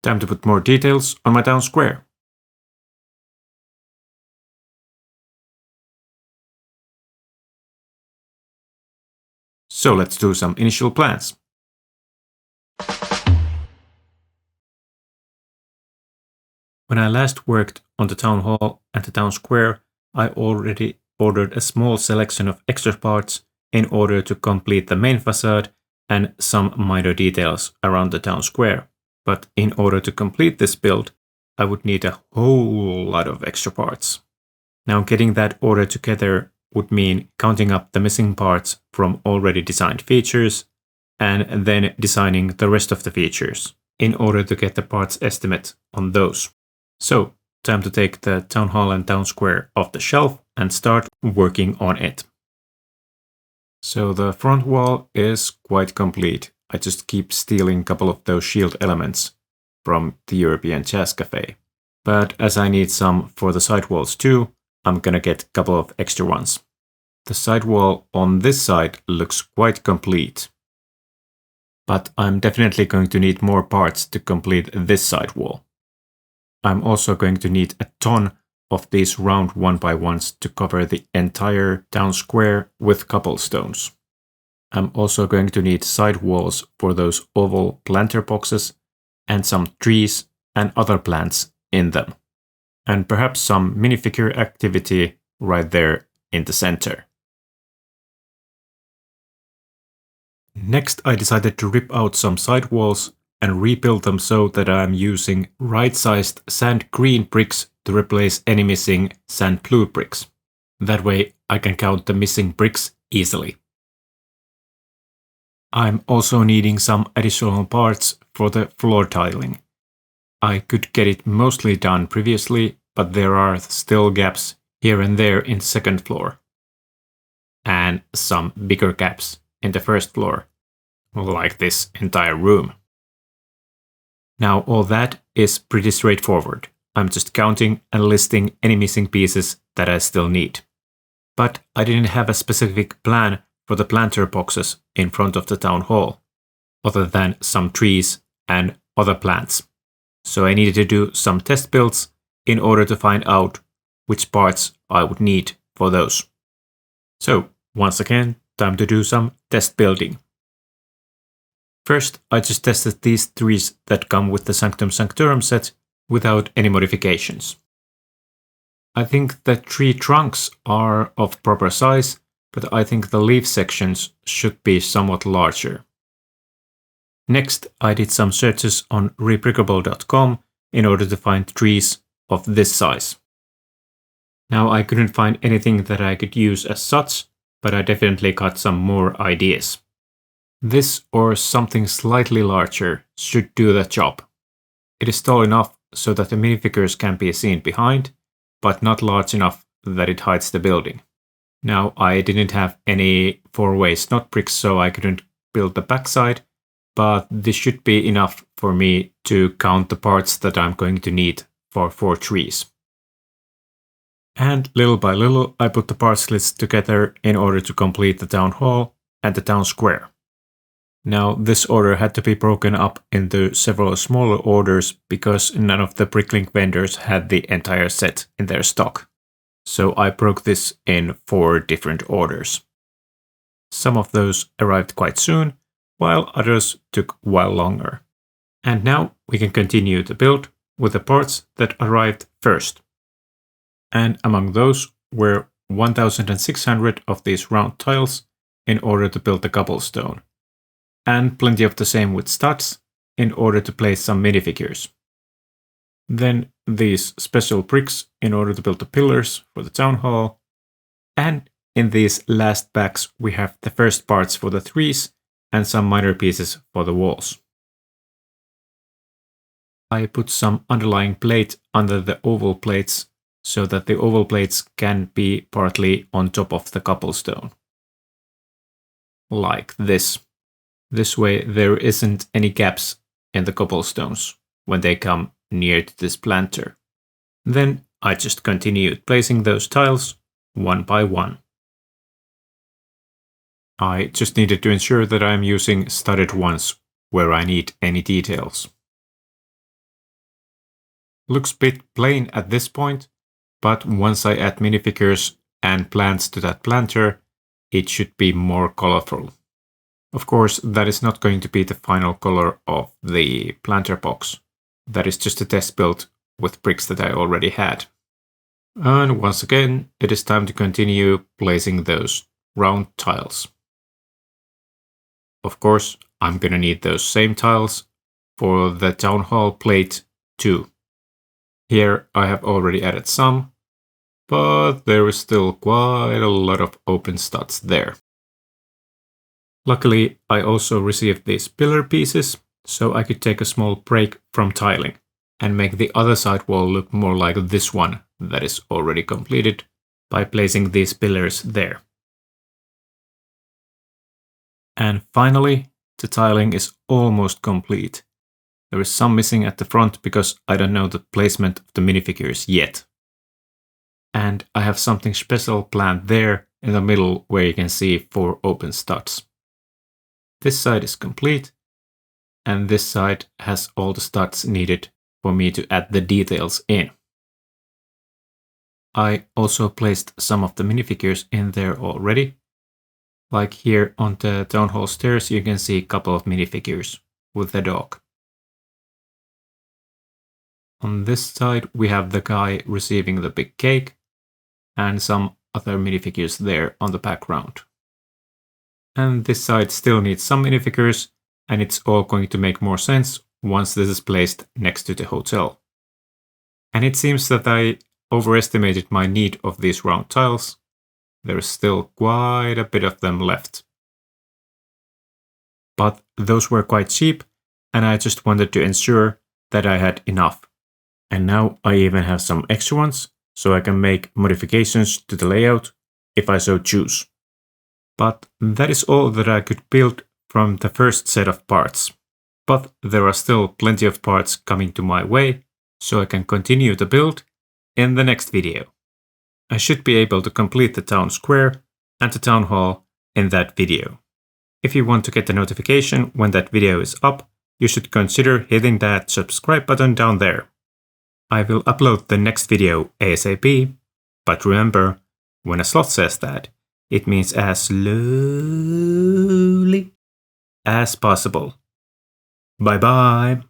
Time to put more details on my town square. So let's do some initial plans. When I last worked on the town hall and the town square, I already ordered a small selection of extra parts in order to complete the main facade and some minor details around the town square. But in order to complete this build, I would need a whole lot of extra parts. Now getting that order together would mean counting up the missing parts from already designed features and then designing the rest of the features in order to get the parts estimate on those. So, time to take the town hall and town square off the shelf and start working on it. So the front wall is quite complete. I just keep stealing a couple of those shield elements from the European Jazz Cafe. But as I need some for the side walls too, I'm gonna get a couple of extra ones. The side wall on this side looks quite complete. But I'm definitely going to need more parts to complete this side wall. I'm also going to need a ton of these round 1x1s to cover the entire town square with cobblestones. I'm also going to need side walls for those oval planter boxes and some trees and other plants in them. And perhaps some minifigure activity right there in the center. Next, I decided to rip out some side walls and rebuild them so that I'm using right-sized sand green bricks to replace any missing sand blue bricks. That way I can count the missing bricks easily. I'm also needing some additional parts for the floor tiling. I could get it mostly done previously, but there are still gaps here and there in the second floor. And some bigger gaps in the first floor, like this entire room. Now all that is pretty straightforward. I'm just counting and listing any missing pieces that I still need. But I didn't have a specific plan for the planter boxes in front of the town hall, other than some trees and other plants. So I needed to do some test builds in order to find out which parts I would need for those. So once again, time to do some test building. First, I just tested these trees that come with the Sanctum Sanctorum set without any modifications. I think the tree trunks are of proper size, but I think the leaf sections should be somewhat larger. Next, I did some searches on rebrickable.com in order to find trees of this size. Now I couldn't find anything that I could use as such, but I definitely got some more ideas. This or something slightly larger should do the job. It is tall enough so that the minifigures can be seen behind, but not large enough that it hides the building. Now I didn't have any 4-way snot bricks, so I couldn't build the backside, but this should be enough for me to count the parts that I'm going to need for 4 trees. And little by little I put the parts list together in order to complete the town hall and the town square. Now this order had to be broken up into several smaller orders because none of the Bricklink vendors had the entire set in their stock. So I broke this in 4 different orders. Some of those arrived quite soon, while others took a while longer. And now we can continue the build with the parts that arrived first. And among those were 1,600 of these round tiles in order to build the cobblestone. And plenty of the same with studs in order to place some minifigures. Then these special bricks in order to build the pillars for the town hall. And in these last packs we have the first parts for the trees and some minor pieces for the walls. I put some underlying plate under the oval plates so that the oval plates can be partly on top of the cobblestone. Like this. This way there isn't any gaps in the cobblestones when they come near to this planter. Then I just continued placing those tiles one by one. I just needed to ensure that I'm using studded ones where I need any details. Looks a bit plain at this point, but once I add minifigures and plants to that planter, it should be more colorful. Of course, that is not going to be the final color of the planter box. That is just a test build with bricks that I already had. And once again, it is time to continue placing those round tiles. Of course, I'm gonna need those same tiles for the town hall plate too. Here I have already added some, but there is still quite a lot of open studs there. Luckily, I also received these pillar pieces, so I could take a small break from tiling and make the other side wall look more like this one that is already completed by placing these pillars there. And finally, the tiling is almost complete. There is some missing at the front because I don't know the placement of the minifigures yet. And I have something special planned there in the middle where you can see 4 open studs. This side is complete, and this side has all the studs needed for me to add the details in. I also placed some of the minifigures in there already. Like here on the town hall stairs, you can see a couple of minifigures with the dog. On this side, we have the guy receiving the big cake and some other minifigures there on the background. And this side still needs some minifigures, and it's all going to make more sense once this is placed next to the hotel. And it seems that I overestimated my need of these round tiles. There is still quite a bit of them left. But those were quite cheap, and I just wanted to ensure that I had enough. And now I even have some extra ones, so I can make modifications to the layout if I so choose. But that is all that I could build from the first set of parts. But there are still plenty of parts coming to my way, so I can continue the build in the next video. I should be able to complete the town square and the town hall in that video. If you want to get the notification when that video is up, you should consider hitting that subscribe button down there. I will upload the next video ASAP, but remember, when a sloth says that, it means as slowly as possible. Bye bye!